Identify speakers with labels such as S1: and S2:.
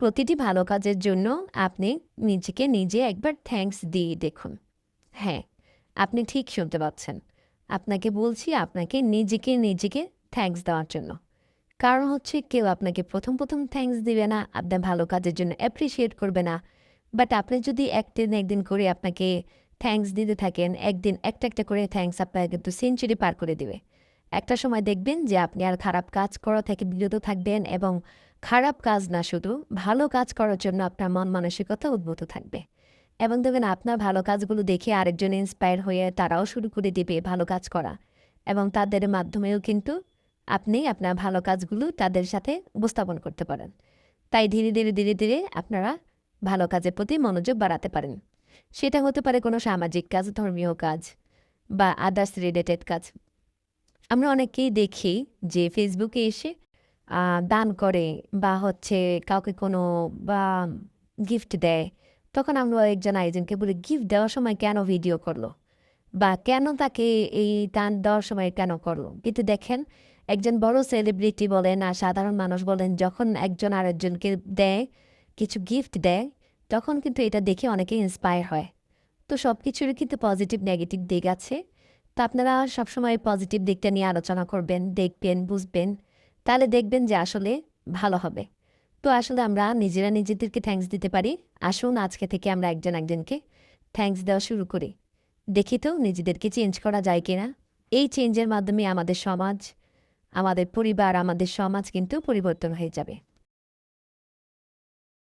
S1: প্রতিটি ভালো কাজের জন্য আপনি নিজেকে নিজে একবার থ্যাঙ্কস দিয়ে দেখুন। হ্যাঁ, আপনি ঠিক শুনতে পাচ্ছেন। আপনাকে বলছি আপনাকে নিজেকে থ্যাঙ্কস দেওয়ার জন্য। কারণ হচ্ছে কেউ আপনাকে ১ম থ্যাঙ্কস দিবে না, আপনার ভালো কাজের জন্য অ্যাপ্রিশিয়েট করবে না। বাট আপনি যদি একদিন করে আপনাকে থ্যাঙ্কস দিতে থাকেন, একদিন একটা করে থ্যাঙ্কস আপনাকে কিন্তু সেঞ্চুরি পার করে দিবে। একটা সময় দেখবেন যে আপনি আর খারাপ কাজ করা থেকে বিরত থাকবেন এবং খারাপ কাজ না শুধু, ভালো কাজ করার জন্য আপনার মন মানসিকতা উদ্বুদ্ধ থাকবে। এবং দেখবেন আপনার ভালো কাজগুলো দেখে আরেকজন ইন্সপায়ার হয়ে তারাও শুরু করে দিবে ভালো কাজ করা। এবং তাদের মাধ্যমেও কিন্তু আপনি আপনার ভালো কাজগুলো তাদের সাথে উপস্থাপন করতে পারেন। তাই ধীরে ধীরে আপনারা ভালো কাজের প্রতি মনোযোগ বাড়াতে পারেন। সেটা হতে পারে কোনো সামাজিক কাজ, ধর্মীয় কাজ বা আদার্স রিলেটেড কাজ। আমরা অনেকেই দেখি যে ফেসবুকে এসে দান করে বা হচ্ছে কাউকে কোনো বা গিফট দেয়। তখন আমরা একজন আরেকজনকে বলি, "গিফট দেওয়ার সময় কেন ভিডিও করলো?" বা কেন তাকে এই দান দেওয়ার সময় কেন করলো? কিন্তু দেখেন, একজন বড় সেলিব্রিটি বলেন আর সাধারণ মানুষ বলেন, যখন একজন আরেকজনকে দেয়, কিছু গিফট দেয়, তখন কিন্তু এটা দেখে অনেকে ইন্সপায়ার হয়। তো সবকিছুরই কিন্তু পজিটিভ নেগেটিভ দিক আছে। তো আপনারা সবসময় পজিটিভ দিকটা নিয়ে আলোচনা করবেন, দেখবেন, বুঝবেন। তাহলে দেখবেন যে আসলে ভালো হবে। তো আসলে আমরা নিজেরা নিজেদেরকে থ্যাঙ্কস দিতে পারি। আসুন আজকে থেকে আমরা একজন একজনকে থ্যাঙ্কস দেওয়া শুরু করি। দেখি তো নিজেদেরকে চেঞ্জ করা যায় কিনা। এই চেঞ্জের মাধ্যমে আমাদের সমাজ, আমাদের পরিবার, আমাদের সমাজ কিন্তু পরিবর্তন হয়ে যাবে।